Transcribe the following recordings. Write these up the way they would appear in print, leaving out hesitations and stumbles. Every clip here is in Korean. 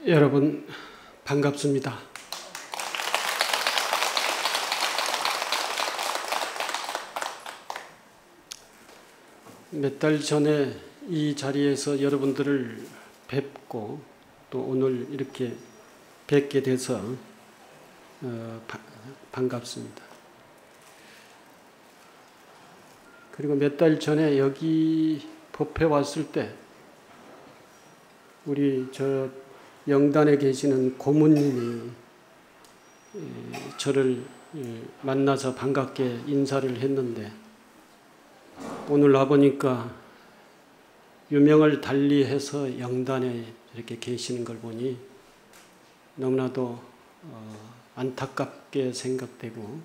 여러분 반갑습니다. 몇 달 전에 이 자리에서 여러분들을 뵙고 또 오늘 이렇게 뵙게 돼서 반갑습니다. 그리고 몇 달 전에 여기 법회 왔을 때 우리 저 영단에 계시는 고문님이 저를 만나서 반갑게 인사를 했는데 오늘 와보니까 유명을 달리해서 영단에 이렇게 계시는 걸 보니 너무나도 안타깝게 생각되고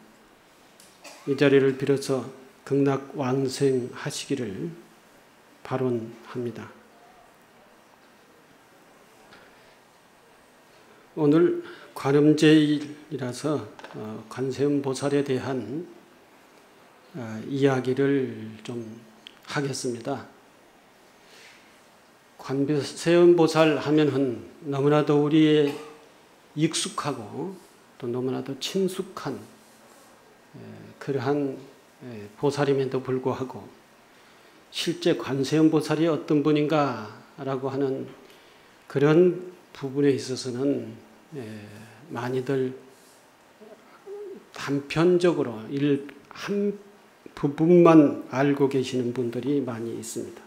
이 자리를 빌어서 극락왕생하시기를 발언합니다. 오늘 관음제일이라서 관세음보살에 대한 이야기를 좀 하겠습니다. 관세음보살 하면은 너무나도 우리의 익숙하고 또 너무나도 친숙한 그러한 보살임에도 불구하고 실제 관세음보살이 어떤 분인가라고 하는 그런 부분에 있어서는 많이들 단편적으로 한 부분만 알고 계시는 분들이 많이 있습니다.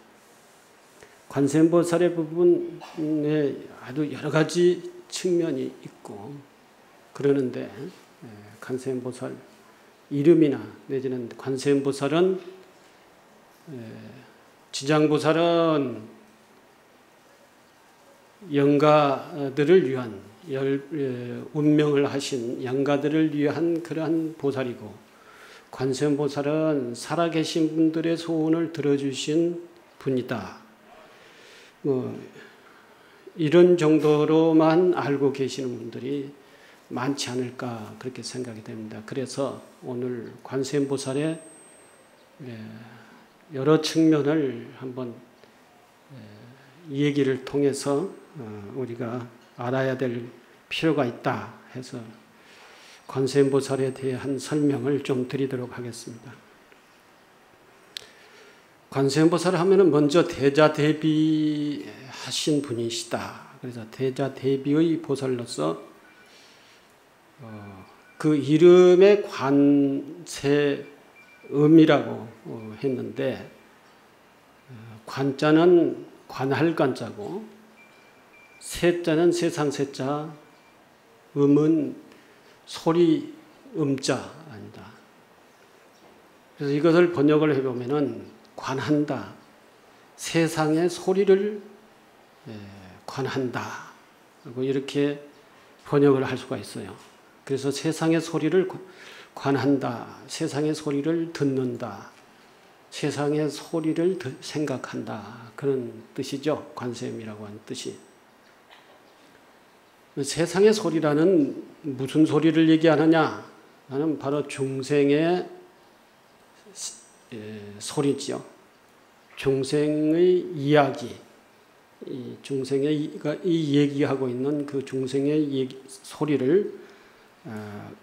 관세음보살의 부분에 아주 여러 가지 측면이 있고 그러는데 관세음보살 이름이나 내지는 관세음보살은 지장보살은 영가들을 위한 운명을 하신 영가들을 위한 그러한 보살이고 관세음보살은 살아계신 분들의 소원을 들어주신 분이다. 이런 정도로만 알고 계시는 분들이 많지 않을까 그렇게 생각이 됩니다. 그래서 오늘 관세음보살의 여러 측면을 한번 이 얘기를 통해서 우리가 알아야 될 필요가 있다 해서 관세음보살에 대한 설명을 좀 드리도록 하겠습니다. 관세음보살 하면은 먼저 대자대비하신 분이시다. 그래서 대자대비의 보살로서 그 이름에 관세음이라고 했는데 관자는 관할관자고 세자는 세상 세자, 음은 소리 음자 아니다. 그래서 이것을 번역을 해보면은 관한다. 세상의 소리를 관한다. 하고 이렇게 번역을 할 수가 있어요. 그래서 세상의 소리를 관한다. 세상의 소리를 듣는다. 세상의 소리를 생각한다. 그런 뜻이죠. 관세음이라고 하는 뜻이. 세상의 소리라는 무슨 소리를 얘기하느냐? 나는 바로 중생의 소리지요. 중생의 이야기. 중생의 이 얘기하고 있는 그 중생의 소리를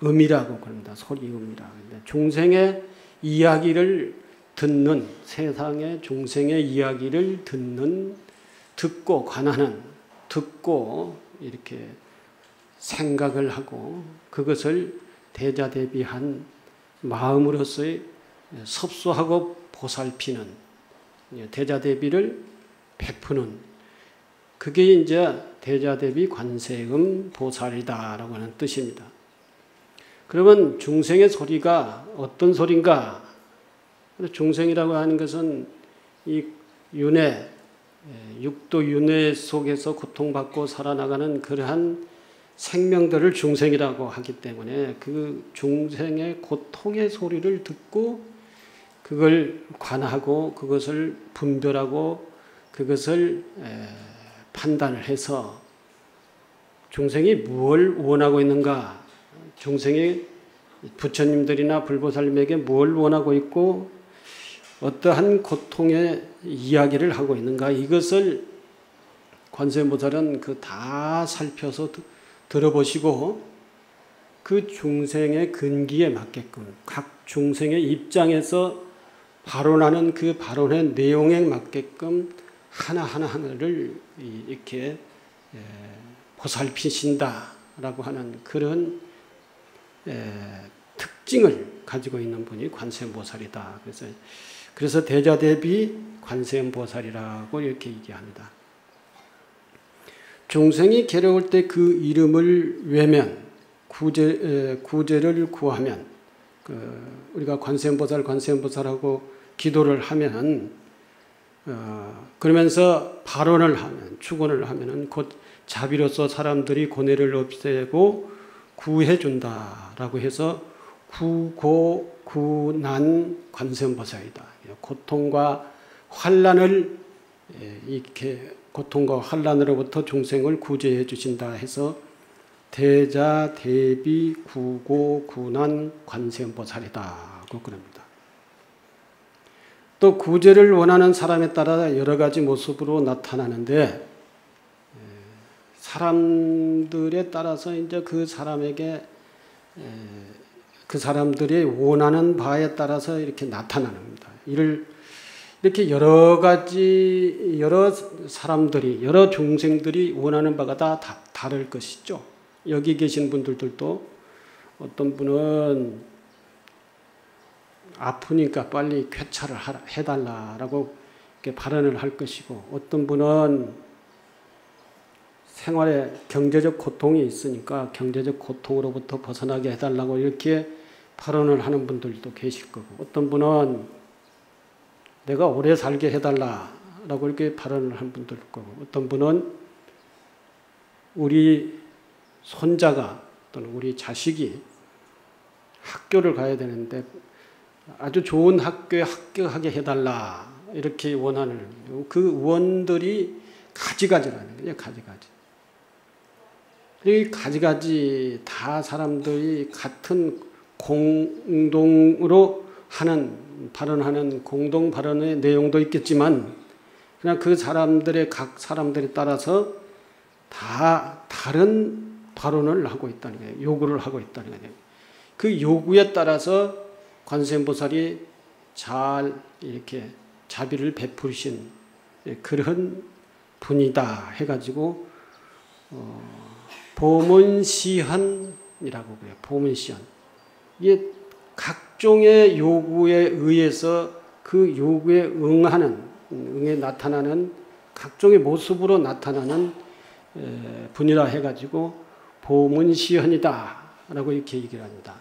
음이라고 그럽니다. 소리음이라. 중생의 이야기를 듣는 세상의 중생의 이야기를 듣고 관하는 듣고 이렇게 생각을 하고 그것을 대자대비한 마음으로서의 섭수하고 보살피는 대자대비를 베푸는 그게 이제 대자대비 관세음 보살이다라고 하는 뜻입니다. 그러면 중생의 소리가 어떤 소리인가? 중생이라고 하는 것은 이 윤회, 육도 윤회 속에서 고통받고 살아나가는 그러한 생명들을 중생이라고 하기 때문에 그 중생의 고통의 소리를 듣고 그걸 관하고 그것을 분별하고 그것을 판단을 해서 중생이 무엇을 원하고 있는가, 중생이 부처님들이나 불보살님에게 뭘 원하고 있고 어떠한 고통의 이야기를 하고 있는가, 이것을 관세음보살은 그 다 살펴서 들어보시고 그 중생의 근기에 맞게끔 각 중생의 입장에서 발언하는 그 발언의 내용에 맞게끔 하나하나를 이렇게 보살피신다라고 하는 그런 특징을 가지고 있는 분이 관세음보살이다. 그래서 대자대비 관세음보살이라고 이렇게 얘기합니다. 중생이 괴로울 때 그 이름을 외면 구제를 구하면 우리가 관세음보살하고 기도를 하면 그러면서 발언을 하면 축원을 하면은 곧 자비로서 사람들이 고뇌를 없애고 구해준다라고 해서 구고구난 관세음보살이다. 고통과 환난을 이렇게 고통과 환난으로부터 중생을 구제해 주신다 해서 대자 대비 구고구난 관세음보살이다고 그럽니다. 또 구제를 원하는 사람에 따라 여러 가지 모습으로 나타나는데 사람들에 따라서 이제 그 사람에게 그 사람들이 원하는 바에 따라서 이렇게 나타나는 겁니다. 이렇게 여러 가지 여러 사람들이 여러 중생들이 원하는 바가 다 다를 것이죠. 여기 계신 분들도 어떤 분은 아프니까 빨리 쾌차를 해달라라고 이렇게 발언을 할 것이고 어떤 분은 생활에 경제적 고통이 있으니까 경제적 고통으로부터 벗어나게 해달라고 이렇게 발언을 하는 분들도 계실 거고 어떤 분은 내가 오래 살게 해달라라고 이렇게 발언을 하는 분도 있고 어떤 분은 우리 손자가 또는 우리 자식이 학교를 가야 되는데 아주 좋은 학교에 합격하게 해달라 이렇게 원하는 그 원들이 가지가지라는 거예요. 가지가지. 이 가지가지 다 사람들이 같은 공동으로 발언하는 공동 발언의 내용도 있겠지만 그냥 그 사람들의 각 사람들에 따라서 다 다른 발언을 하고 있다는 거예요. 요구를 하고 있다는 거예요. 그 요구에 따라서 관세음보살이 잘 이렇게 자비를 베푸신 그런 분이다 해가지고 보문시헌이라고 그래요. 보문시헌. 이게 각종의 요구에 의해서 그 요구에 응해 나타나는 각종의 모습으로 나타나는 분이라 해가지고 보문시헌이다라고 이렇게 얘기를 합니다.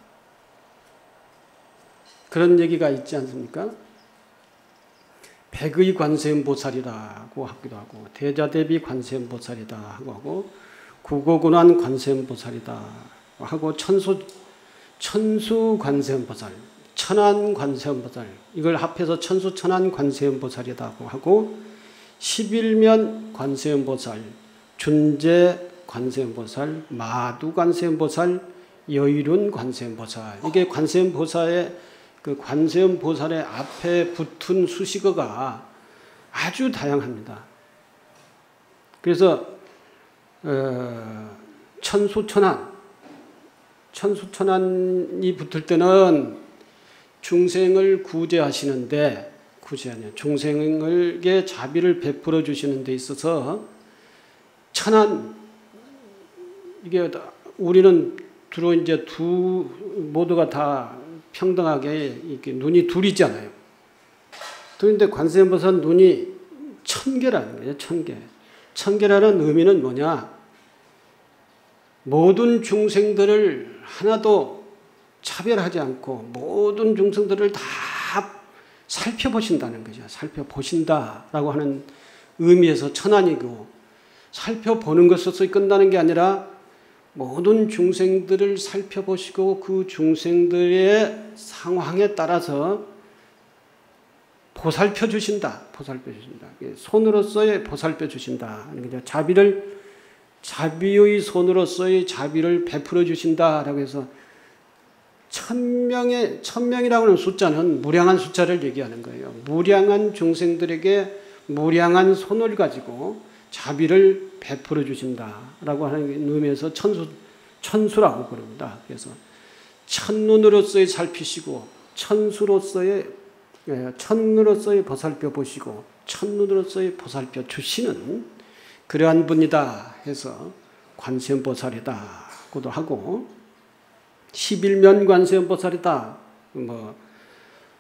그런 얘기가 있지 않습니까? 백의 관세음보살이라고 하기도 하고 대자대비 관세음보살이다 하고 구고구난 관세음보살이다 하고 천수 관세음보살, 천안 관세음보살 이걸 합해서 천수 천안 관세음보살이라고 하고 11면 관세음보살, 준재 관세음보살, 마두 관세음보살, 여일운 관세음보살 이게 관세음보살의 그 관세음보살의 앞에 붙은 수식어가 아주 다양합니다. 그래서 천수천안이 붙을 때는 중생을 구제하시는데 중생에게 자비를 베풀어 주시는 데 있어서 천안 이게 우리는 주로 이제 모두가 다 평등하게 이렇게 눈이 둘이잖아요. 그런데 관세음보살 눈이 천개라는 거예요. 천개. 천개라는 의미는 뭐냐? 모든 중생들을 하나도 차별하지 않고 모든 중생들을 다 살펴보신다는 거죠. 살펴보신다라고 하는 의미에서 천안이고 살펴보는 것으로서 끝나는 게 아니라 모든 중생들을 살펴보시고 그 중생들의 상황에 따라서 보살펴 주신다. 손으로서의 보살펴 주신다. 자비의 손으로서의 자비를 베풀어 주신다라고 해서 천명이라고 하는 숫자는 무량한 숫자를 얘기하는 거예요. 무량한 중생들에게 무량한 손을 가지고 자비를 베풀어 주신다라고 하는 의미에서 천수라고 부릅니다. 그래서 천눈으로서의 살피시고 천수로서의 천눈으로서의 보살펴 보시고 천눈으로서의 보살펴 주시는 그러한 분이다 해서 관세음보살이다고도 하고 11면 관세음보살이다,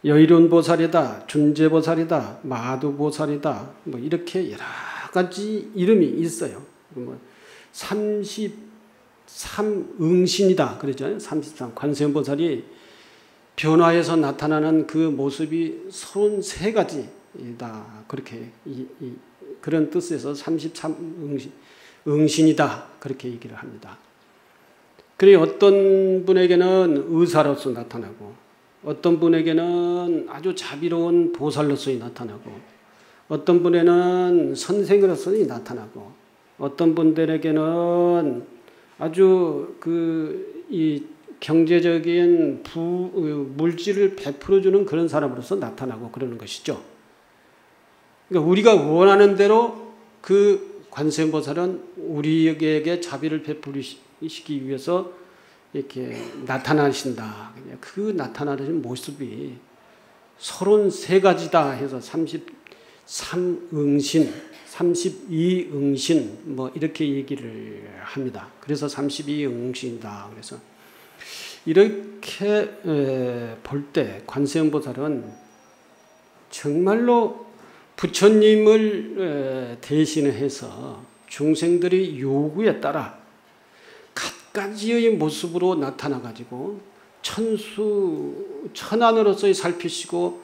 여의론보살이다, 준재보살이다, 마두보살이다, 이렇게 여러 가지 이름이 있어요. 33응신이다 그러죠. 33 관세음보살이 변화해서 나타나는 그 모습이 33가지이다. 그렇게 그런 뜻에서 33응신이다 그렇게 얘기를 합니다. 그래 어떤 분에게는 의사로서 나타나고 어떤 분에게는 아주 자비로운 보살로서 나타나고 어떤 분에게는 선생으로서 나타나고 어떤 분들에게는 아주 이 경제적인 물질을 베풀어주는 그런 사람으로서 나타나고 그러는 것이죠. 그러니까 우리가 원하는 대로 그 관세음보살은 우리에게 자비를 베풀으시기 위해서 이렇게 나타나신다. 그 나타나는 모습이 33가지다 해서 33응신, 32응신 이렇게 얘기를 합니다. 그래서 32응신이다. 그래서 이렇게 볼 때 관세음보살은 정말로 부처님을 대신해서 중생들의 요구에 따라 갖가지의 모습으로 나타나가지고 천안으로서의 살피시고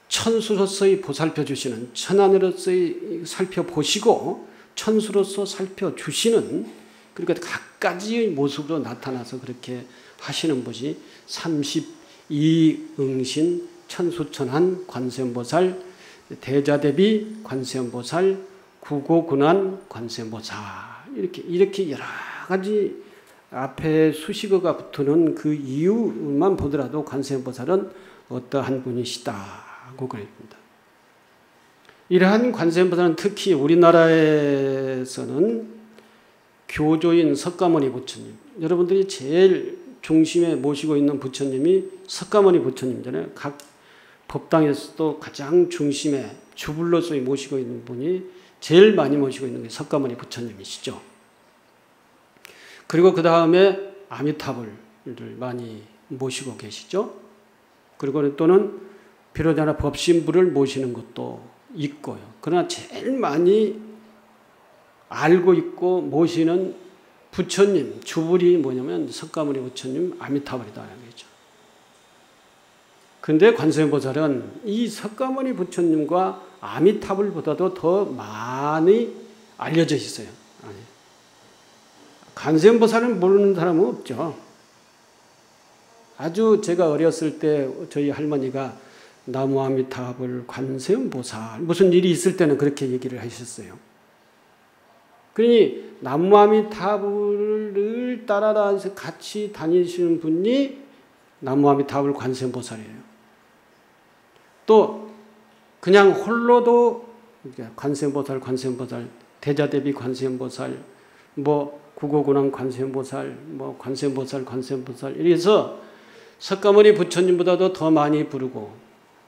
천수로서의 보살펴주시는 천안으로서의 살펴보시고 천수로서 살펴주시는 그러니까 갖가지의 모습으로 나타나서 그렇게 하시는 분이 32응신 천수천안 관세음보살 대자대비 관세음보살 구고군안 관세음보살 이렇게 여러 가지 앞에 수식어가 붙는 그 이유만 보더라도 관세음보살은 어떠한 분이시다고 그랬습니다. 이러한 관세음보살은 특히 우리나라에서는 교조인 석가모니 부처님, 여러분들이 제일 중심에 모시고 있는 부처님이 석가모니 부처님이잖아요. 각 법당에서도 가장 중심에 주불로서 모시고 있는 분이 제일 많이 모시고 있는 게 석가모니 부처님이시죠. 그리고 그 다음에 아미타불을 많이 모시고 계시죠. 그리고 또는 비로자나 법신부를 모시는 것도 있고요. 그러나 제일 많이 알고 있고 모시는 부처님, 주불이 뭐냐면 석가모니 부처님, 아미타불이다. 그런데 관세음보살은 이 석가모니 부처님과 아미타불보다도 더 많이 알려져 있어요. 관세음보살은 모르는 사람은 없죠. 아주 제가 어렸을 때 저희 할머니가 나무 아미타불 관세음보살 무슨 일이 있을 때는 그렇게 얘기를 하셨어요. 그러니 나무 아미타불을 따라다니면서 같이 다니시는 분이 나무 아미타불 관세음보살이에요. 또 그냥 홀로도 관세음보살, 대자대비 관세음보살, 구고군안 관세음보살, 관세음보살 이래서 석가모니 부처님보다도 더 많이 부르고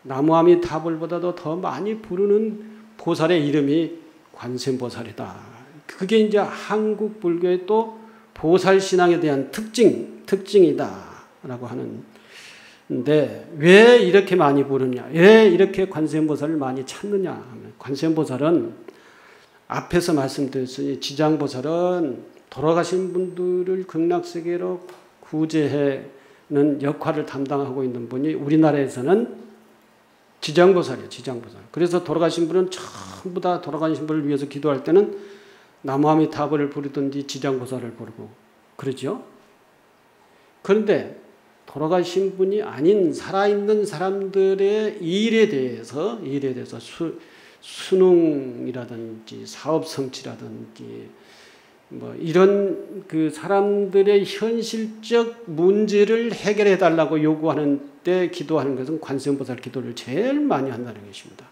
나무 아미타불보다도 더 많이 부르는 보살의 이름이 관세음보살이다. 그게 이제 한국 불교의 또 보살 신앙에 대한 특징이다라고 하는데 왜 이렇게 많이 부르냐? 왜 이렇게 관세음보살을 많이 찾느냐 하면 관세음보살은 앞에서 말씀드렸으니 지장보살은 돌아가신 분들을 극락세계로 구제하는 역할을 담당하고 있는 분이 우리나라에서는 지장보살이에요. 지장보살. 그래서 돌아가신 분은 전부 다 돌아가신 분을 위해서 기도할 때는 나무 아미타불을 부르든지 지장보살을 부르고 그러죠. 그런데 돌아가신 분이 아닌 살아있는 사람들의 일에 대해서 수능이라든지 사업 성취라든지 이런 그 사람들의 현실적 문제를 해결해 달라고 요구하는 때 기도하는 것은 관세음보살 기도를 제일 많이 한다는 것입니다.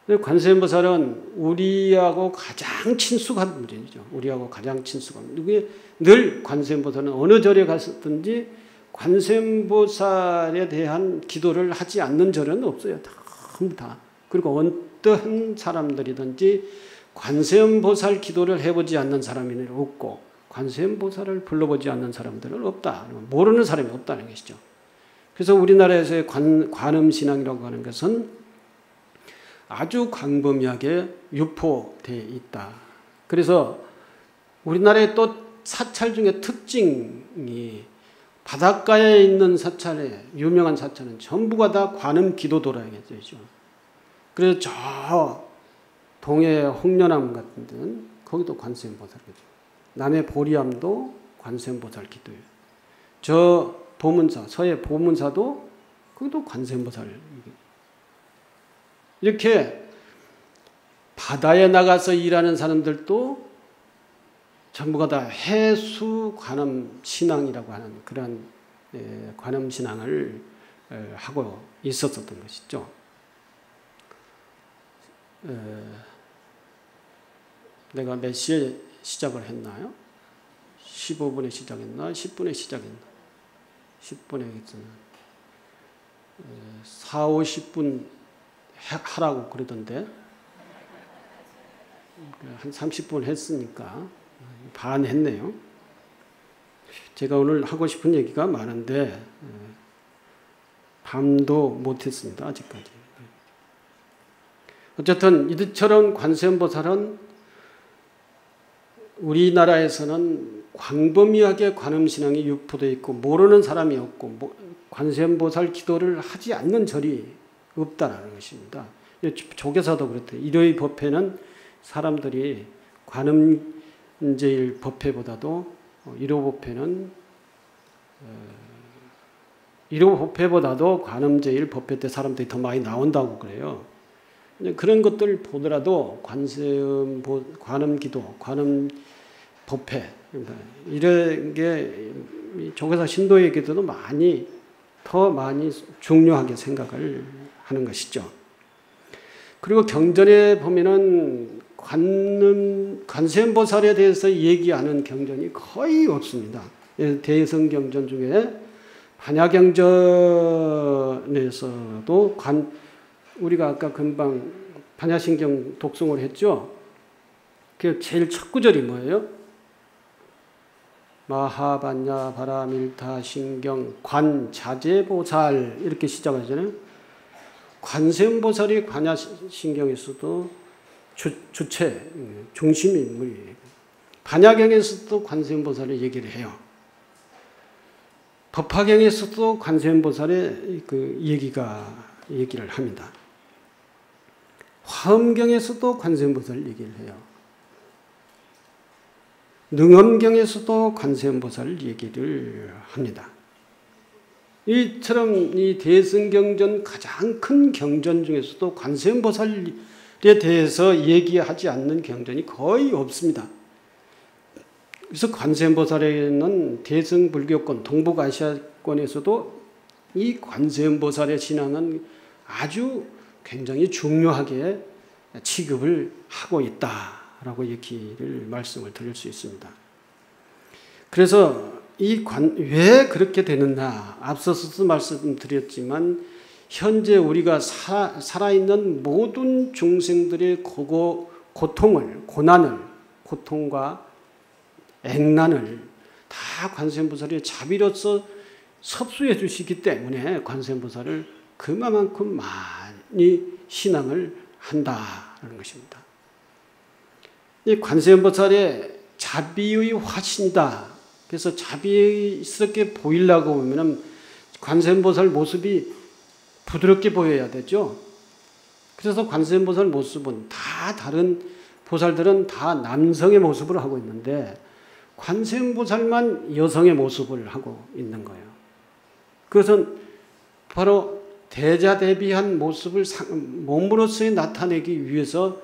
관세음보살은 우리하고 가장 친숙한 분이죠. 우리하고 가장 친숙한 분. 늘 관세음보살은 어느 절에 갔든지 관세음보살에 대한 기도를 하지 않는 절은 없어요. 전부 다. 그리고 어떤 사람들이든지 관세음보살 기도를 해보지 않는 사람이 없고 관세음보살을 불러보지 않는 사람들은 없다. 모르는 사람이 없다는 것이죠. 그래서 우리나라에서의 관음신앙이라고 하는 것은 아주 광범위하게 유포되어 있다. 그래서 우리나라의 또 사찰 중에 특징이 바닷가에 있는 사찰에 유명한 사찰은 전부가 다 관음 기도도라 얘기죠. 그래서 저 동해 홍련암 같은 데는 거기도 관세음보살이죠. 남해 보리암도 관세음보살 기도예요. 저 보문사, 서해 보문사도 거기도 관세음보살. 이렇게 바다에 나가서 일하는 사람들도 전부가 다 해수 관음 신앙이라고 하는 그런 관음 신앙을 하고 있었던 것이죠. 내가 몇 시에 시작을 했나요? 15분에 시작했나? 10분에 시작했나? 10분에 했잖아. 4, 50분 하라고 그러던데 한 30분 했으니까 반 했네요. 제가 오늘 하고 싶은 얘기가 많은데 밤도 못했습니다. 아직까지. 어쨌든 이처럼 관세음보살은 우리나라에서는 광범위하게 관음신앙이 유포되어 있고 모르는 사람이 없고 관세음보살 기도를 하지 않는 절이 없다라는 것입니다. 조계사도 그렇대요. 일요일 법회는 사람들이 관음제일 법회보다도 일요 법회보다도 관음제일 법회 때 사람들이 더 많이 나온다고 그래요. 그런 것들 보더라도 관음기도, 관음 법회 이런 게 조계사 신도에게도 더 많이 중요하게 생각을 하는 것이죠. 그리고 경전에 보면은 관세음보살에 대해서 얘기하는 경전이 거의 없습니다. 대성경전 중에 반야경전에서도 우리가 아까 금방 반야신경 독송을 했죠. 그 제일 첫 구절이 뭐예요? 마하반야 바라밀타 신경 관자재보살 이렇게 시작하잖아요. 관세음보살이 반야신경에서도 주체, 중심 인물이에요. 반야경에서도 관세음보살의 얘기를 해요. 법화경에서도 관세음보살의 그 얘기를 합니다. 화엄경에서도 관세음보살 얘기를 해요. 능엄경에서도 관세음보살 얘기를 합니다. 이처럼 이 대승경전 가장 큰 경전 중에서도 관세음보살에 대해서 얘기하지 않는 경전이 거의 없습니다. 그래서 관세음보살에는 대승불교권, 동북아시아권에서도 이 관세음보살의 신앙은 아주 굉장히 중요하게 취급을 하고 있다라고 얘기를 말씀을 드릴 수 있습니다. 그래서 왜 그렇게 되느냐? 앞서서도 말씀드렸지만 현재 우리가 살아있는 모든 중생들의 고통을, 고통과 액난을 다 관세음보살이 자비로서 섭수해 주시기 때문에 관세음보살을 그만큼 많이 신앙을 한다는 것입니다. 이 관세음보살의 자비의 화신이다. 그래서 자비스럽게 보이려고 하면 관세음보살 모습이 부드럽게 보여야 되죠. 그래서 관세음보살 모습은 다 다른 보살들은 다 남성의 모습을 하고 있는데 관세음보살만 여성의 모습을 하고 있는 거예요. 그것은 바로 대자대비한 모습을 몸으로서 나타내기 위해서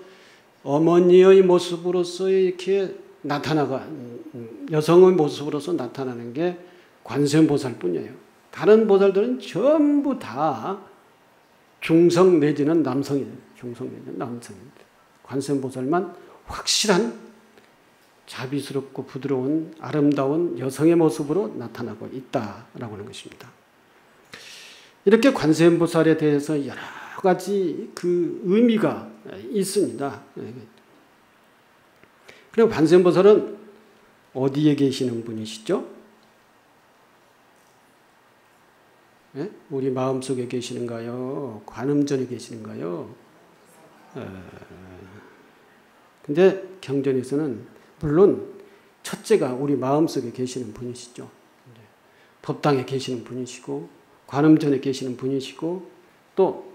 어머니의 모습으로서 이렇게 여성의 모습으로서 나타나는 게 관세음보살 뿐이에요. 다른 보살들은 전부 다 중성 내지는 남성이에요. 중성매년 남성입니다. 관세음보살만 확실한 자비스럽고 부드러운 아름다운 여성의 모습으로 나타나고 있다라고 하는 것입니다. 이렇게 관세음보살에 대해서 여러 가지 그 의미가 있습니다. 그리고 관세음보살은 어디에 계시는 분이시죠? 네? 우리 마음속에 계시는가요? 관음전에 계시는가요? 근데 경전에서는 물론 첫째가 우리 마음속에 계시는 분이시죠. 법당에 계시는 분이시고 관음전에 계시는 분이시고 또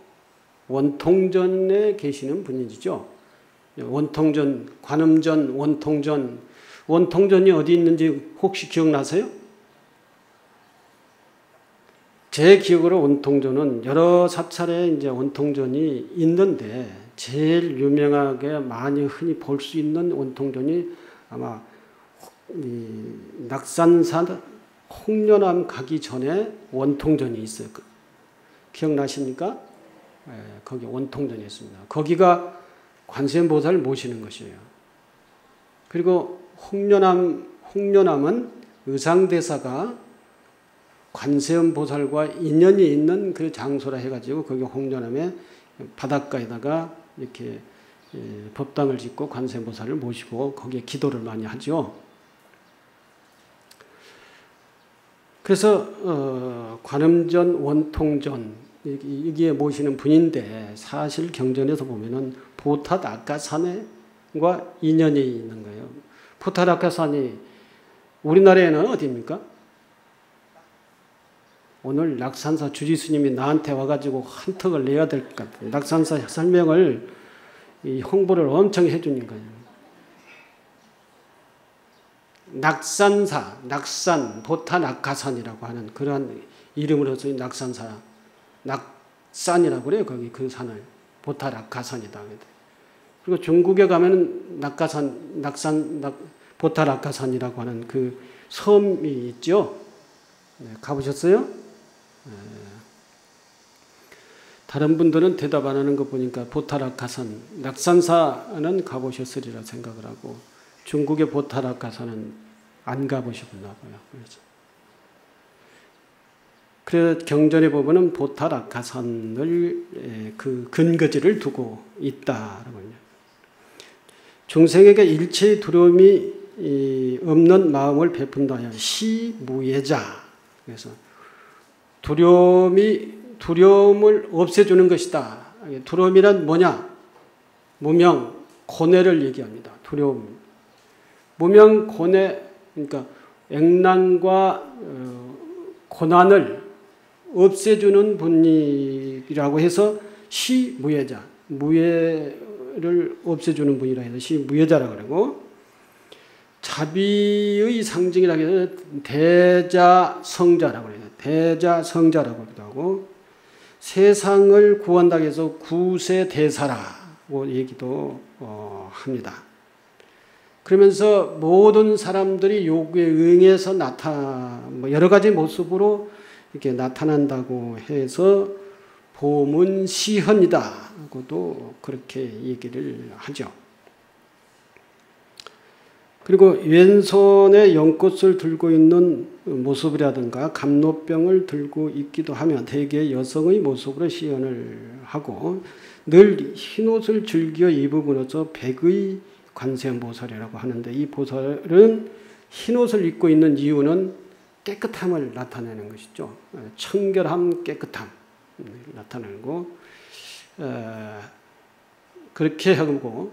원통전에 계시는 분이시죠. 원통전, 관음전, 원통전. 원통전이 어디 있는지 혹시 기억나세요? 제 기억으로 원통전은 여러 사찰에 이제 원통전이 있는데 제일 유명하게 많이 흔히 볼 수 있는 원통전이 아마 이 낙산산 홍련암 가기 전에 원통전이 있어요. 기억나십니까? 거기 원통전이 있습니다. 거기가 관세음보살을 모시는 것이에요. 그리고 홍련암은 의상대사가 관세음보살과 인연이 있는 그 장소라 해가지고 거기 홍련암의 바닷가에다가 이렇게 법당을 짓고 관세음보살을 모시고 거기에 기도를 많이 하죠. 그래서 관음전, 원통전 여기에 모시는 분인데 사실 경전에서 보면은 보탓 아까산과 인연이 있는 거예요. 보탓 아까산이 우리나라에는 어디입니까? 오늘 낙산사 주지스님이 나한테 와가지고 한턱을 내야 될 것 같아요. 낙산사 설명을 이 홍보를 엄청 해주는 거예요. 낙산사, 낙산, 보타 낙하산이라고 하는 그러한 이름으로서 낙산사, 낙산이라고 그래요. 거기 그 산을 보타 낙하산이다. 그리고 중국에 가면은 낙하산, 보타 낙하산이라고 하는 그 섬이 있죠. 네, 가보셨어요? 다른 분들은 대답 안 하는 거 보니까 보타락가산, 낙산사는 가보셨으리라 생각을 하고 중국의 보타락가산은 안 가보셨나 봐요. 그래서 경전에 보면은 보타락가산을 그 근거지를 두고 있다라고요. 중생에게 일체의 두려움이 없는 마음을 베푼다. 시무예자. 그래서 두려움을 없애주는 것이다. 두려움이란 뭐냐? 무명, 고뇌를 얘기합니다. 두려움. 무명, 고뇌, 그러니까 액난과 고난을 없애주는 분이라고 해서 시무예자, 무예를 없애주는 분이라 해서 시무예자라고 그러고, 자비의 상징이라고 해서 대자성자라고 해요. 대자성자라고 하기도 하고, 세상을 구한다고 해서 구세대사라고 얘기도 합니다. 그러면서 모든 사람들이 요구에 응해서 여러 가지 모습으로 이렇게 나타난다고 해서 보문시헌이다고도 그렇게 얘기를 하죠. 그리고 왼손에 연꽃을 들고 있는 모습이라든가 감로병을 들고 있기도 하며 대개 여성의 모습으로 시연을 하고 늘 흰옷을 즐겨 입음으로써 백의 관세음보살이라고 하는데, 이 보살은 흰옷을 입고 있는 이유는 깨끗함을 나타내는 것이죠. 청결함, 깨끗함 나타내고, 그렇게 하고,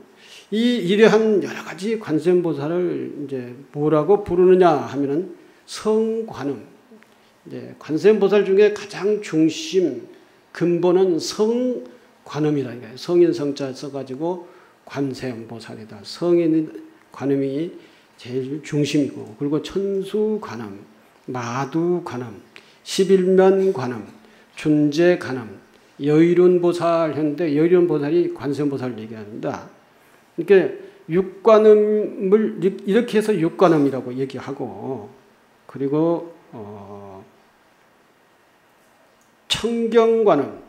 이 이러한 여러 가지 관세음보살을 이제 뭐라고 부르느냐 하면은 성관음. 이제 관세음보살 중에 가장 중심 근본은 성관음이라는 거예요. 성인 성자 써가지고 관세음보살이다. 성인 관음이 제일 중심이고, 그리고 천수관음, 마두관음, 11면관음, 준재관음, 여의륜보살 했는데 여의륜보살이 관세음보살을 얘기합니다. 그러니까 육관음을 이렇게 해서 육관음이라고 얘기하고, 그리고 청경관음,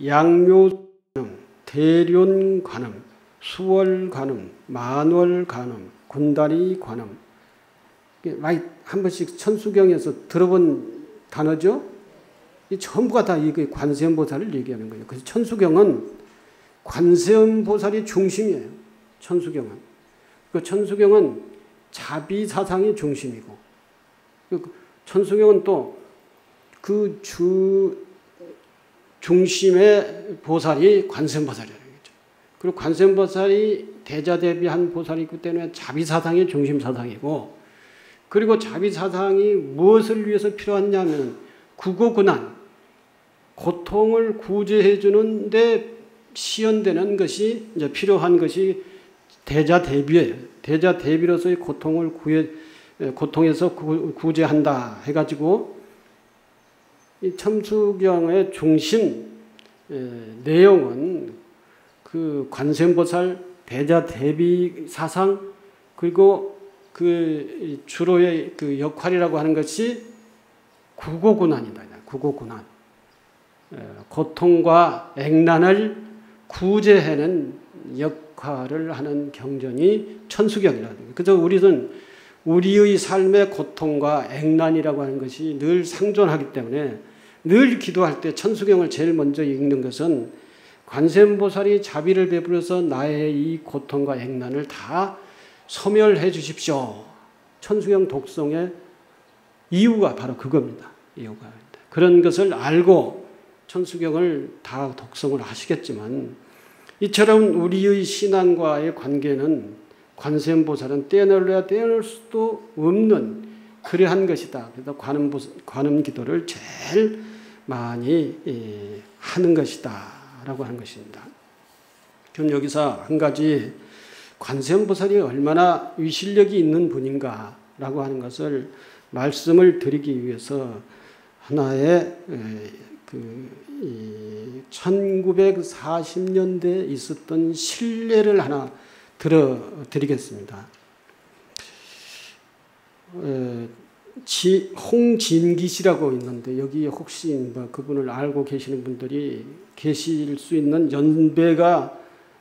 양묘관음, 대륜관음, 수월관음, 만월관음, 군다리관음. 많이 한 번씩 천수경에서 들어본 단어죠. 이 전부가 다 이게 관세음보살을 얘기하는 거예요. 그래서 천수경은 관세음보살이 중심이에요. 천수경은. 그 천수경은 자비사상이 중심이고, 천수경은 또 그 중심의 보살이 관세음보살이라는 거죠. 그리고 관세음보살이 대자대비한 보살이기 때문에 자비사상이 중심사상이고, 그리고 자비사상이 무엇을 위해서 필요하냐면 구고고난, 고통을 구제해 주는데 시연되는 것이 이제 필요한 것이 대자대비예요. 대자대비로서의 고통에서 구제한다 해가지고 이 천수경의 중심 내용은 그 관세음보살 대자대비 사상, 그리고 그 주로의 그 역할이라고 하는 것이 구고고난이다. 구고고난. 고통과 액난을 구제하는 역할을 하는 경전이 천수경이라는 거예요. 그래서 우리는 우리의 삶의 고통과 액난이라고 하는 것이 늘 상존하기 때문에 늘 기도할 때 천수경을 제일 먼저 읽는 것은 관세음보살이 자비를 베풀어서 나의 이 고통과 액난을 다 소멸해 주십시오. 천수경 독송의 이유가 바로 그겁니다. 이유가. 그런 것을 알고 천수경을 다 독송을 하시겠지만, 이처럼 우리의 신앙과의 관계는 관세음보살은 떼어내려야 떼어낼 수도 없는 그러한 것이다. 그래서 관음 기도를 제일 많이 하는 것이다 라고 하는 것입니다. 그럼 여기서 한 가지 관세음보살이 얼마나 위실력이 있는 분인가 라고 하는 것을 말씀을 드리기 위해서 하나의 1940년대에 있었던 실례를 하나 들어드리겠습니다. 홍진기 씨라고 있는데, 여기 혹시 뭐 그분을 알고 계시는 분들이 계실 수 있는 연배가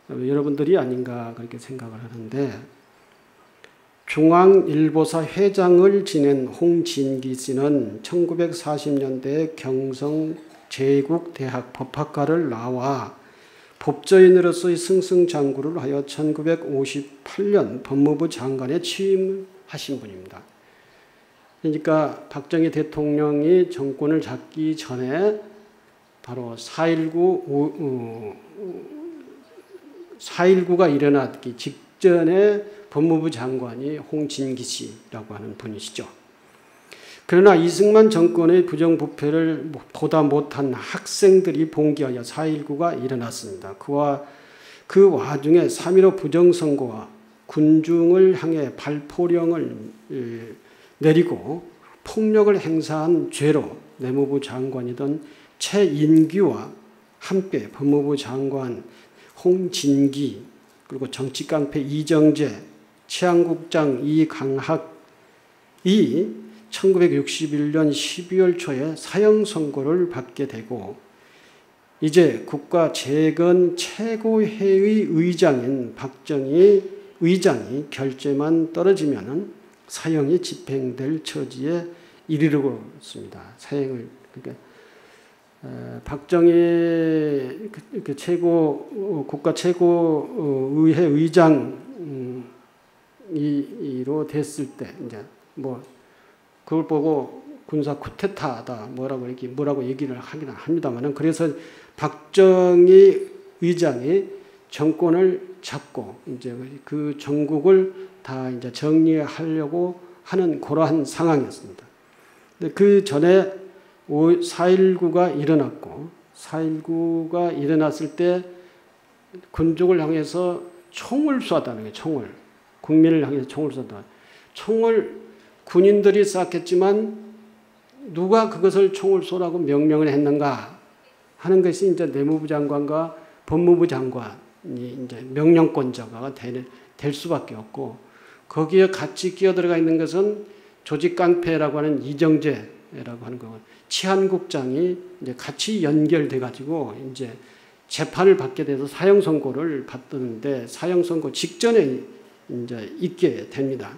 여러분들이 아닌가 그렇게 생각을 하는데, 중앙일보사 회장을 지낸 홍진기 씨는 1940년대에 경성 제국대학 법학과를 나와 법조인으로서의 승승장구를 하여 1958년 법무부 장관에 취임하신 분입니다. 그러니까 박정희 대통령이 정권을 잡기 전에 바로 4.19가 일어나기 직전에 법무부 장관이 홍진기 씨라고 하는 분이시죠. 그러나 이승만 정권의 부정부패를 보다 못한 학생들이 봉기하여 4.19가 일어났습니다. 그 와중에 3.15 부정선거와 군중을 향해 발포령을 내리고 폭력을 행사한 죄로 내무부 장관이던 최인규와 함께 법무부 장관 홍진기, 그리고 정치깡패 이정재, 치안국장 이강학이 1961년 12월 초에 사형 선고를 받게 되고, 이제 국가재건 최고회의 의장인 박정희 의장이 결재만 떨어지면 사형이 집행될 처지에 이르고 있습니다. 사형을, 그러니까 박정희 국가 최고의회 의장이로 됐을 때 이제 뭐 그걸 보고 군사 쿠데타다 뭐라고 얘기를 하긴 합니다만은, 그래서 박정희 의장이 정권을 잡고 이제 그 전국을 다 이제 정리하려고 하는 그러한 상황이었습니다. 근데 그 전에 4.19가 일어났고, 4.19가 일어났을 때 군족을 향해서 총을 쏘았다는 거예요. 총을. 국민을 향해서 총을 쏘았다. 총을 군인들이 쐈겠지만 누가 그것을 총을 쏘라고 명령을 했는가 하는 것이 이제 내무부 장관과 법무부 장관이 이제 명령권자가 될 수밖에 없고, 거기에 같이 끼어들어가 있는 것은 조직깡패라고 하는 이정재라고 하는 거, 치안국장이 이제 같이 연결돼 가지고 이제 재판을 받게 돼서 사형 선고를 받았는데 사형 선고 직전에 이제 있게 됩니다.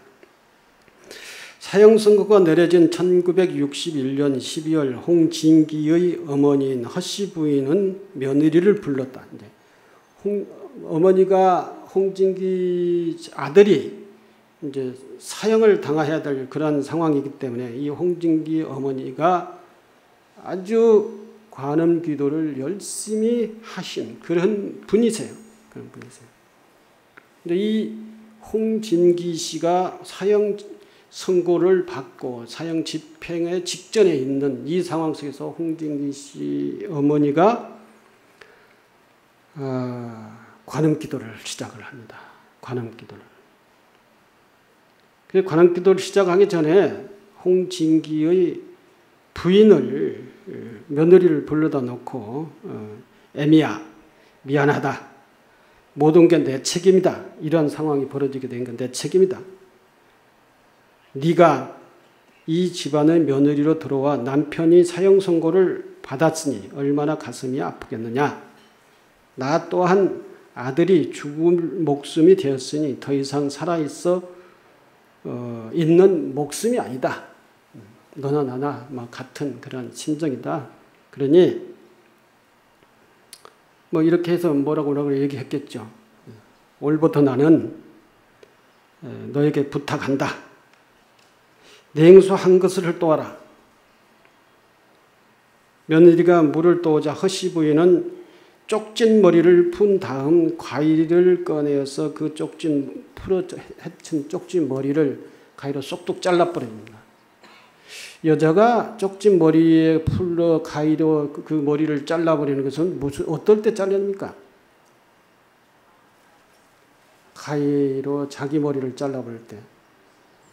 사형 선고가 내려진 1961년 12월 홍진기의 어머니인 허씨 부인은 며느리를 불렀다. 이제 어머니가 홍진기 아들이 이제 사형을 당해야 될 그런 상황이기 때문에 이 홍진기 어머니가 아주 관음 기도를 열심히 하신 그런 분이세요. 그런 분이세요. 근데 이 홍진기 씨가 사형 선고를 받고 사형 집행의 직전에 있는 이 상황 속에서 홍진기 씨 어머니가 관음 기도를 시작을 합니다. 관음 기도를. 그 관음 기도를 시작하기 전에 홍진기의 부인을 며느리를 불러다 놓고 애미야 미안하다. 모든 게 내 책임이다. 이런 상황이 벌어지게 된 건 내 책임이다. 네가 이 집안의 며느리로 들어와 남편이 사형 선고를 받았으니 얼마나 가슴이 아프겠느냐. 나 또한 아들이 죽을 목숨이 되었으니 더 이상 살아있어 있는 목숨이 아니다. 너나 나나 같은 그런 심정이다. 그러니 뭐 이렇게 해서 뭐라고 얘기했겠죠. 오늘부터 나는 너에게 부탁한다. 냉수 한 그릇을 떠와라. 며느리가 물을 떠오자 허씨 부인은 쪽진 머리를 푼 다음 과일을 꺼내어서 그 헤친 쪽진 머리를 가위로 쏙쏙 잘라버립니다. 여자가 쪽진 머리에 풀로 가위로 그 머리를 잘라버리는 것은 어떨 때 잘립니까? 가위로 자기 머리를 잘라버릴 때.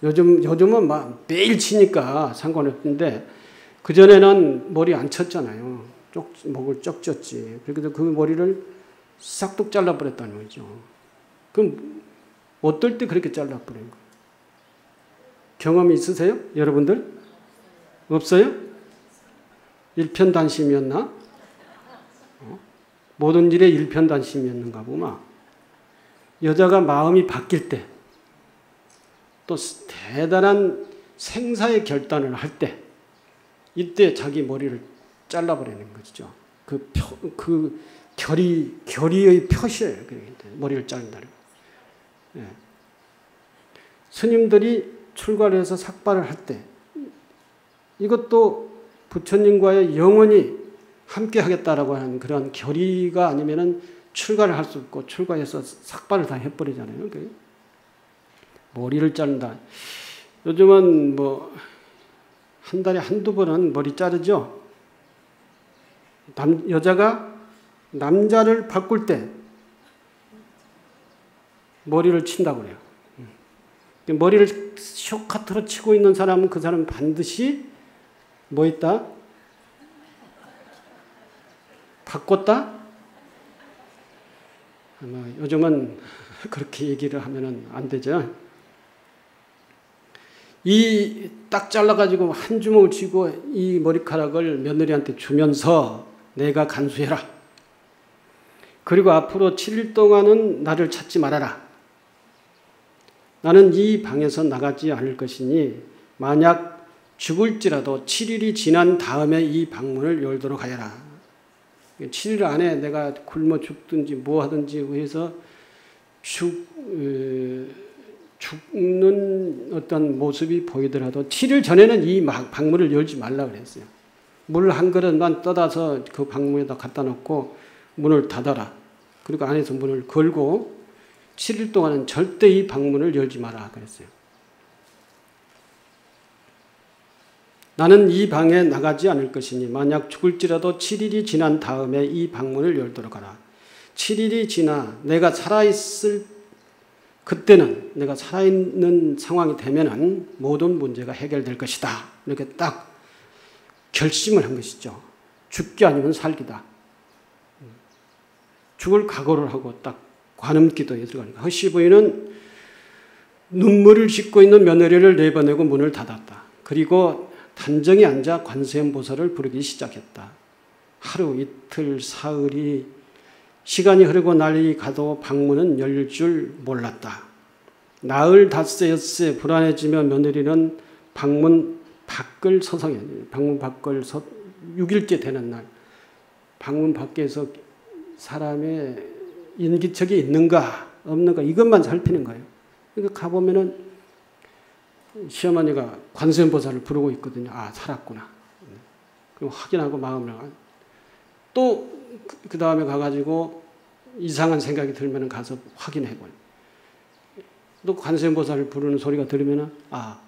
요즘은 막 매일 치니까 상관없는데 그전에는 머리 안 쳤잖아요. 목을 쩍 쪘지. 그래서 그 머리를 싹둑 잘라버렸다는 거죠. 그럼 어떨 때 그렇게 잘라버린 거예요? 경험이 있으세요? 여러분들? 없어요? 일편단심이었나? 모든 일에 일편단심이었는가 보마. 여자가 마음이 바뀔 때, 또 대단한 생사의 결단을 할 때, 이때 자기 머리를 잘라버리는 것이죠. 그 결의의 표시예요. 머리를 자른다는 거. 예. 스님들이 출가를 해서 삭발을 할 때, 이것도 부처님과의 영원히 함께 하겠다라고 하는 그런 결의가 아니면은 출가를 할 수 없고 출가해서 삭발을 다 해버리잖아요. 머리를 자른다. 요즘은 뭐 한 달에 한두 번은 머리 자르죠. 여자가 남자를 바꿀 때 머리를 친다고 그래요. 머리를 쇼카트로 치고 있는 사람은 그 사람은 반드시 뭐 있다? 바꿨다? 요즘은 그렇게 얘기를 하면 안 되죠. 이 딱 잘라가지고 한 주먹을 쥐고 이 머리카락을 며느리한테 주면서 내가 간수해라. 그리고 앞으로 7일 동안은 나를 찾지 말아라. 나는 이 방에서 나가지 않을 것이니 만약 죽을지라도 7일이 지난 다음에 이 방문을 열도록 하여라. 7일 안에 내가 굶어 죽든지 뭐 하든지 해서 죽는 어떤 모습이 보이더라도 7일 전에는 이 방문을 열지 말라 그랬어요. 물 한 그릇만 떠다서 그 방문에다 갖다 놓고 문을 닫아라. 그리고 안에서 문을 걸고 7일 동안은 절대 이 방문을 열지 마라 그랬어요. 나는 이 방에 나가지 않을 것이니 만약 죽을지라도 7일이 지난 다음에 이 방문을 열도록 하라. 7일이 지나 내가 살아있을 그때는 내가 살아있는 상황이 되면은 모든 문제가 해결될 것이다. 이렇게 딱 결심을 한 것이죠. 죽기 아니면 살기다. 죽을 각오를 하고 딱 관음기도에 들어가니까 허씨 부인은 눈물을 씻고 있는 며느리를 내보내고 문을 닫았다. 그리고 단정히 앉아 관세음보살을 부르기 시작했다. 하루 이틀 사흘이 시간이 흐르고 날이 가도 방문은 열 줄 몰랐다. 나흘 닷새 엿새 불안해지며 며느리는 방문 밖을 서성해. 방문 밖을 6일째 되는 날 방문 밖에서 사람의 인기척이 있는가 없는가 이것만 살피는 거예요. 그러니까 가보면은 시어머니가 관세음보살을 부르고 있거든요. 아, 살았구나. 그럼 확인하고 마음을 또 그 다음에 가가지고 이상한 생각이 들면 가서 확인해버려. 또 관세음보살을 부르는 소리가 들으면 아,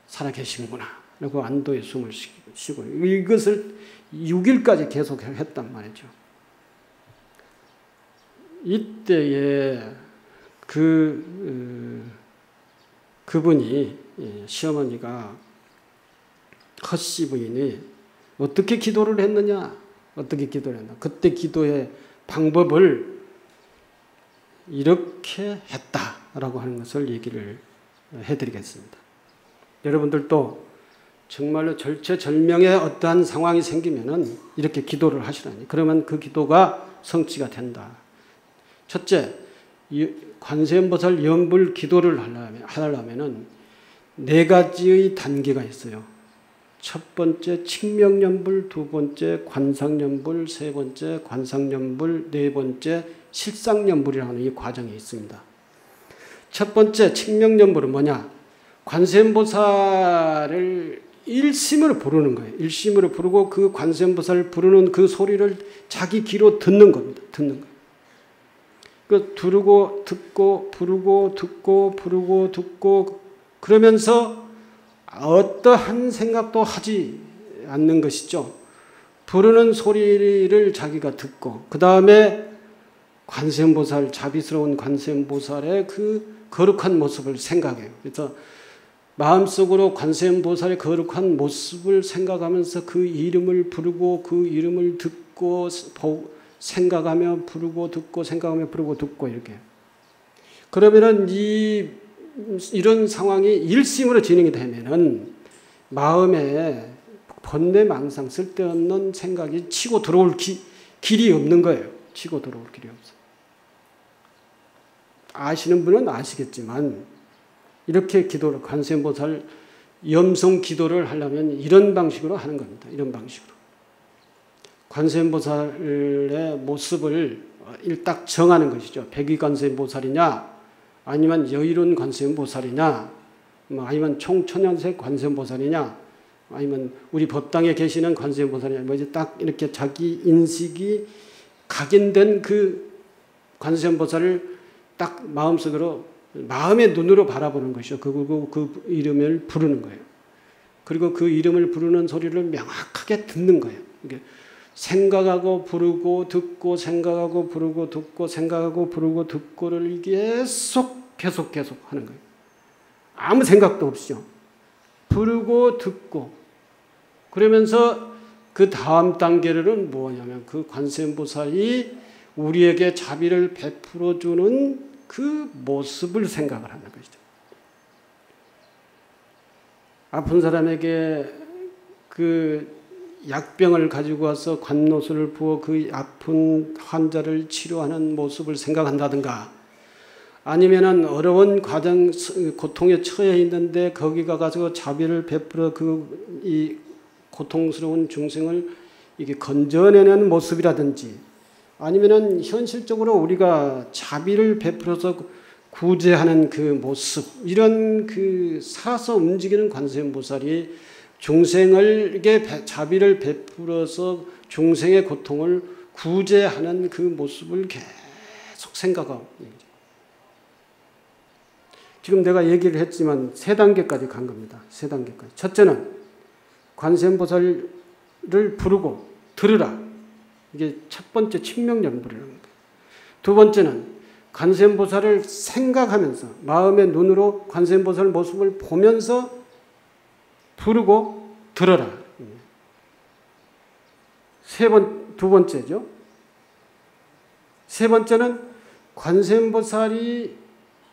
살아계시는구나. 그리고 안도의 숨을 쉬고 이것을 6일까지 계속 했단 말이죠. 이때에 그분이 시어머니가 허씨 부인이 어떻게 기도를 했느냐? 어떻게 기도를 했나? 그때 기도의 방법을 이렇게 했다라고 하는 것을 얘기를 해드리겠습니다. 여러분들도 정말로 절체절명의 어떠한 상황이 생기면은 이렇게 기도를 하시라니. 그러면 그 기도가 성취가 된다. 첫째, 관세음보살 연불 기도를 하려면은 4가지의 단계가 있어요. 첫 번째 칙명연불, 두 번째 관상연불, 세 번째 관상연불, 네 번째 실상연불이라는 이 과정이 있습니다. 첫 번째 칙명연불은 뭐냐? 관세음보살을 일심으로 부르는 거예요. 일심으로 부르고 그 관세음보살을 부르는 그 소리를 자기 귀로 듣는 겁니다. 듣는 거예요. 그 부르고 듣고 부르고 듣고 부르고 듣고 그러면서 어떠한 생각도 하지 않는 것이죠. 부르는 소리를 자기가 듣고 그 다음에 관세음보살, 자비스러운 관세음보살의 그 거룩한 모습을 생각해요. 그래서 마음속으로 관세음보살의 거룩한 모습을 생각하면서 그 이름을 부르고 그 이름을 듣고 생각하며 부르고 듣고 생각하며 부르고 듣고 이렇게. 그러면은 이런 상황이 일심으로 진행이 되면은 마음에 번뇌망상 쓸데없는 생각이 치고 들어올 길이 없는 거예요. 치고 들어올 길이 없어요. 아시는 분은 아시겠지만 이렇게 기도를 관세음보살 염송 기도를 하려면 이런 방식으로 하는 겁니다. 이런 방식으로. 관세음보살의 모습을 일딱 정하는 것이죠. 백위관세음보살이냐 아니면 여의론 관세음보살이냐 아니면 총천연색 관세음보살이냐 아니면 우리 법당에 계시는 관세음보살이냐 뭐 이제 딱 이렇게 자기 인식이 각인된 그 관세음보살을 딱 마음속으로 마음의 눈으로 바라보는 것이죠. 그리고 그 이름을 부르는 거예요. 그리고 그 이름을 부르는 소리를 명확하게 듣는 거예요. 이게 생각하고 부르고 듣고 생각하고 부르고 듣고 생각하고 부르고 듣고를 계속 하는 거예요. 아무 생각도 없이요. 부르고 듣고 그러면서 그 다음 단계는 뭐냐면 그 관세음보살이 우리에게 자비를 베풀어 주는 그 모습을 생각을 하는 것이죠. 아픈 사람에게 그 약병을 가지고 와서 관노수를 부어 그 아픈 환자를 치료하는 모습을 생각한다든가 아니면은 어려운 과정, 고통에 처해 있는데 거기 가가지고 자비를 베풀어 이 고통스러운 중생을 이게 건져내는 모습이라든지 아니면은 현실적으로 우리가 자비를 베풀어서 구제하는 그 모습 이런 그 살아서 움직이는 관세음보살이 중생에게 자비를 베풀어서 중생의 고통을 구제하는 그 모습을 계속 생각하고 지금 내가 얘기를 했지만 3단계까지 간 겁니다. 3단계까지. 첫째는 관세음보살을 부르고 들으라. 이게 첫 번째 칙명연불이라는 거예요. 두 번째는 관세음보살을 생각하면서 마음의 눈으로 관세음보살 모습을 보면서 부르고 들어라. 두 번째죠. 세 번째는 관세음보살이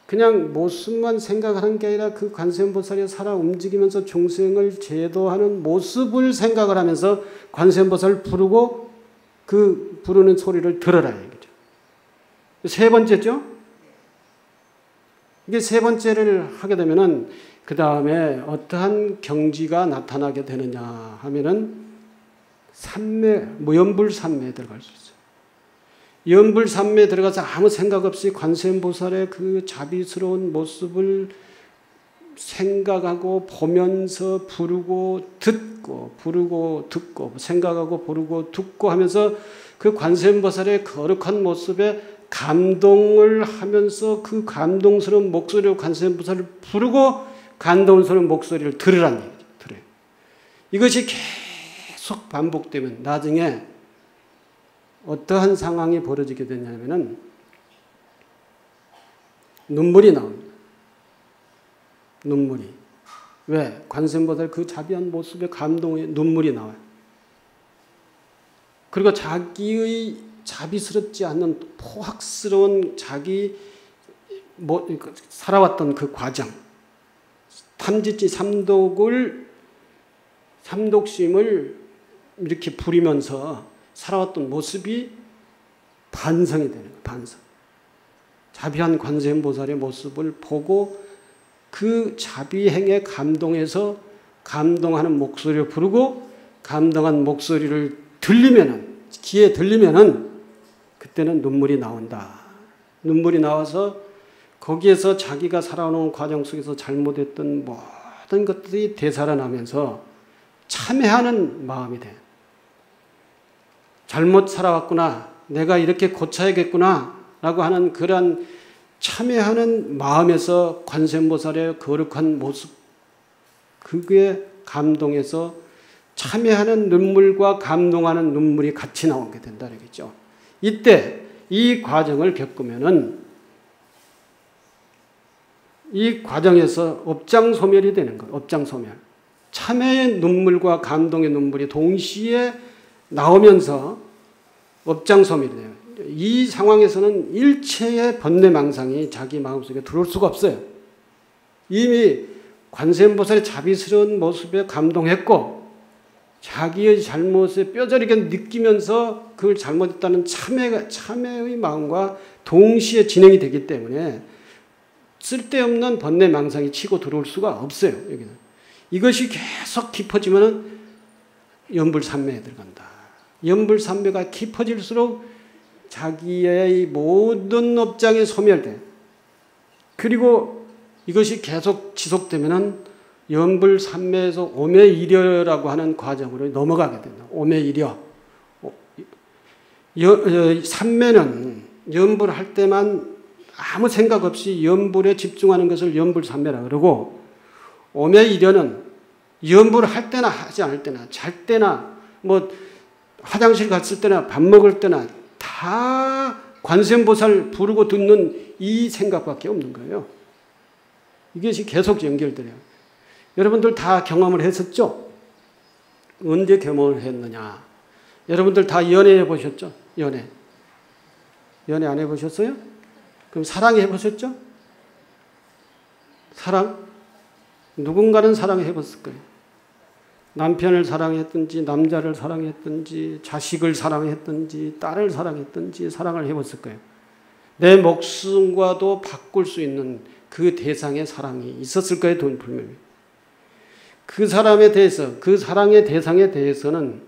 그냥 모습만 생각하는 게 아니라 그 관세음보살이 살아 움직이면서 중생을 제도하는 모습을 생각을 하면서 관세음보살을 부르고 그 부르는 소리를 들어라. 얘기죠. 세 번째죠. 이게 세 번째를 하게 되면은 그 다음에 어떠한 경지가 나타나게 되느냐 하면은 연불산매에 들어갈 수 있어요. 연불산매에 들어가서 아무 생각 없이 관세음보살의 그 자비스러운 모습을 생각하고 보면서 부르고 듣고 생각하고 부르고 듣고 하면서 그 관세음보살의 거룩한 모습에 감동을 하면서 그 감동스러운 목소리로 관세음보살을 부르고 감동스러운 목소리를 들으라는 얘기죠. 들어요. 이것이 계속 반복되면 나중에 어떠한 상황이 벌어지게 되냐면은 눈물이 나옵니다. 눈물이. 왜? 관세음보살 그 자비한 모습에 감동의 눈물이 나와요. 그리고 자기의 자비스럽지 않는 포악스러운 자기 살아왔던 그 과정, 탐지치 삼독심을 이렇게 부리면서 살아왔던 모습이 반성이 되는 거예요. 반성. 자비한 관세음보살의 모습을 보고 그 자비행에 감동해서 감동하는 목소리를 부르고 감동한 목소리를 귀에 들리면은 그때는 눈물이 나온다. 눈물이 나와서 거기에서 자기가 살아오는 과정 속에서 잘못했던 모든 것들이 되살아나면서 참회하는 마음이 돼. 잘못 살아왔구나. 내가 이렇게 고쳐야겠구나. 라고 하는 그런 참회하는 마음에서 관세음보살의 거룩한 모습, 그게 감동해서 참회하는 눈물과 감동하는 눈물이 같이 나오게 된다. 그러겠죠. 이때 이 과정을 겪으면은 이 과정에서 업장소멸이 되는 거예요. 업장소멸. 참회의 눈물과 감동의 눈물이 동시에 나오면서 업장소멸이 돼요. 이 상황에서는 일체의 번뇌망상이 자기 마음속에 들어올 수가 없어요. 이미 관세음보살의 자비스러운 모습에 감동했고 자기의 잘못을 뼈저리게 느끼면서 그걸 잘못했다는 참회의 마음과 동시에 진행이 되기 때문에 쓸데없는 번뇌망상이 치고 들어올 수가 없어요. 여기는. 이것이 계속 깊어지면 연불산매에 들어간다. 연불산매가 깊어질수록 자기의 모든 업장이 소멸돼. 그리고 이것이 계속 지속되면은 연불산매에서 오매이려라고 하는 과정으로 넘어가게 된다. 오매이려. 산매는 연불할 때만 아무 생각 없이 연불에 집중하는 것을 연불산매라 그러고, 오매이려는 연불할 때나 하지 않을 때나 잘 때나 화장실 갔을 때나 밥 먹을 때나 다 관세음보살 부르고 듣는 이 생각밖에 없는 거예요. 이것이 계속 연결돼요. 여러분들 다 경험을 했었죠? 언제 경험을 했느냐? 여러분들 다 연애해 보셨죠? 연애 안 해보셨어요? 그럼 사랑해 보셨죠? 사랑? 누군가는 사랑해 봤을 거예요. 남편을 사랑했든지 남자를 사랑했든지 자식을 사랑했든지 딸을 사랑했든지 사랑을 해봤을 거예요. 내 목숨과도 바꿀 수 있는 그 대상의 사랑이 있었을 거예요. 분명히. 그 사람에 대해서, 그 사랑의 대상에 대해서는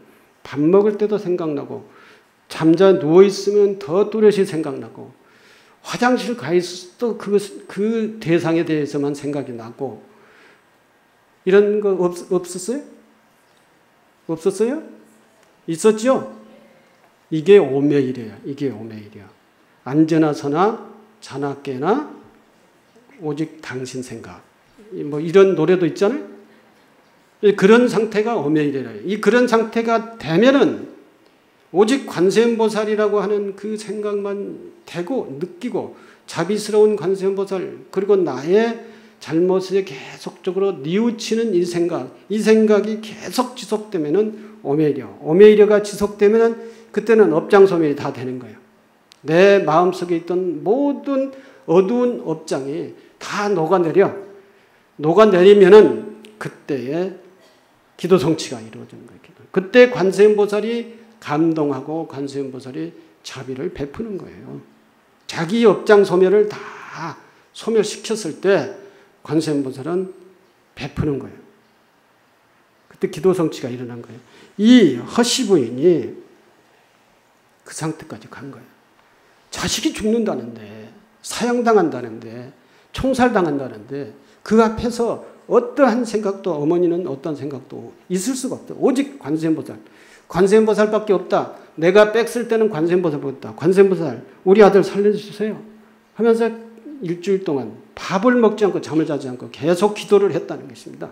밥 먹을 때도 생각나고 잠자 누워있으면 더 뚜렷이 생각나고 화장실 가 있을 때도 그 대상에 대해서만 생각이 나고 이런 거 없었어요? 없었어요? 있었죠? 이게 오매이려야. 이게 오매이려. 앉으나 서나 자나 깨나 오직 당신 생각. 이런 노래도 있잖아요. 그런 상태가 오매이려야. 이 그런 상태가 되면은 오직 관세음보살이라고 하는 그 생각만 되고 느끼고 자비스러운 관세음보살 그리고 나의 잘못에 계속적으로 뉘우치는 이 생각이 계속 지속되면은 오매이려가 지속되면은 그때는 업장소멸이 다 되는 거예요. 내 마음속에 있던 모든 어두운 업장이 다 녹아내리면은 그때의 기도 성취가 이루어지는 거예요. 그때 관세음보살이 감동하고 관세음보살이 자비를 베푸는 거예요. 자기 업장 소멸을 다 소멸시켰을 때 관세음보살은 베푸는 거예요. 그때 기도 성취가 일어난 거예요. 이 허씨 부인이 그 상태까지 간 거예요. 자식이 죽는다는데, 사형당한다는데, 총살당한다는데 그 앞에서 어떠한 생각도, 어머니는 어떤 생각도 있을 수가 없다. 오직 관세음보살. 관세음보살밖에 없다. 내가 빽쓸 때는 관세음보살밖에 없다. 관세음보살, 우리 아들 살려주세요 하면서 일주일 동안 밥을 먹지 않고 잠을 자지 않고 계속 기도를 했다는 것입니다.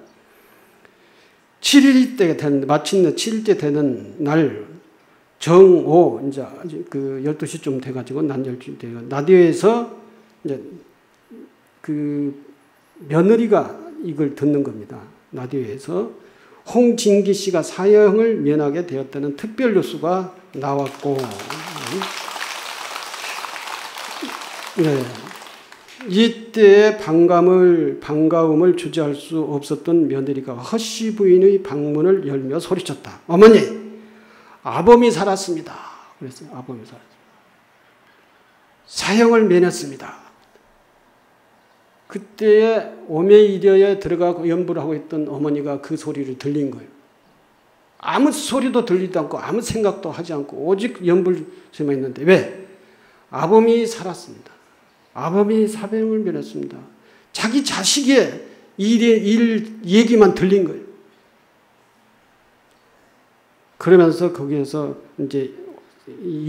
7일 때 마침내 7일째 되는 날 정오, 이제 그 12시쯤 돼가지고 낮 12시 돼가 라디오에서 이제 그 며느리가 이걸 듣는 겁니다. 라디오에서 홍진기 씨가 사형을 면하게 되었다는 특별 뉴스가 나왔고, 네. 이때의 반가움을 주저할 수 없었던 며느리가 허씨 부인의 방문을 열며 소리쳤다. 어머니, 아범이 살았습니다. 그랬어요. 아범이 살았습니다. 사형을 면했습니다. 그때에 오메이려에 들어가고 연부를 하고 있던 어머니가 그 소리를 들린 거예요. 아무 소리도 들리지 않고 아무 생각도 하지 않고 오직 연불에만 있는데 왜? 아범이 살았습니다. 아범이 사형을 면했습니다. 자기 자식의 일 얘기만 들린 거예요. 그러면서 거기에서 이제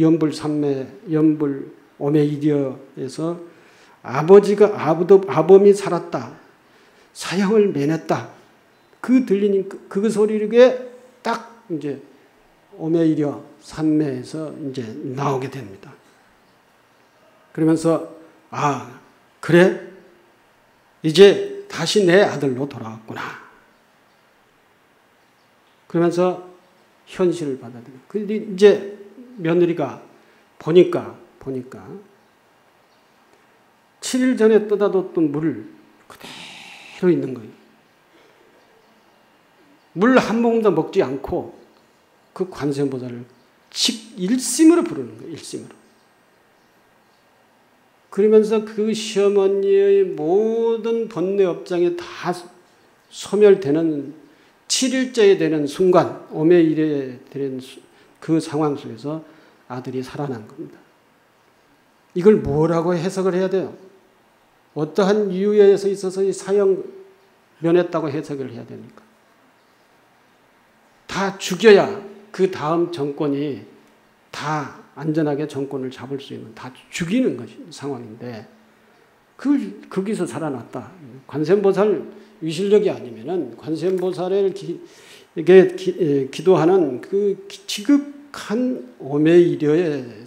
연불 삼매, 연불 오메이려에서 아범이 살았다. 사형을 면했다. 그 들리는 그 소리에 딱 이제 오메이려 삼매에서 이제 나오게 됩니다. 그러면서 아, 그래? 이제 다시 내 아들로 돌아왔구나. 그러면서 현실을 받아들여요. 근데 이제 며느리가 보니까 7일 전에 떠다뒀던 물을 그대로 있는 거예요. 물 한 모금도 먹지 않고 그 관세음보살을 일심으로 부르는 거예요. 일심으로. 그러면서 그 시어머니의 모든 번뇌 업장이 다 소멸되는 7일째에 되는 순간, 오메이려에 되는 그 상황 속에서 아들이 살아난 겁니다. 이걸 뭐라고 해석을 해야 돼요? 어떠한 이유에 있어서 이 사형 면했다고 해석을 해야 됩니까? 다 죽여야 그 다음 정권이 다 안전하게 정권을 잡을 수 있는, 다 죽이는 것이 상황인데 거기서 살아났다. 관세음보살 위실력이 아니면은 관세음보살을 기도하는 그 지극한 오메이려의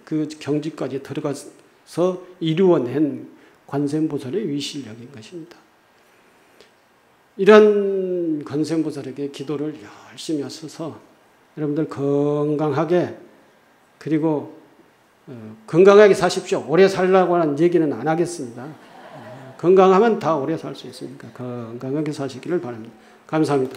그 경지까지 들어가서 이루어낸 관세음보살의 위실력인 것입니다. 이런 관세음보살에게 기도를 열심히 하셔서 여러분들 건강하게, 그리고 건강하게 사십시오. 오래 살라고 하는 얘기는 안 하겠습니다. 건강하면 다 오래 살 수 있으니까 건강하게 사시기를 바랍니다. 감사합니다.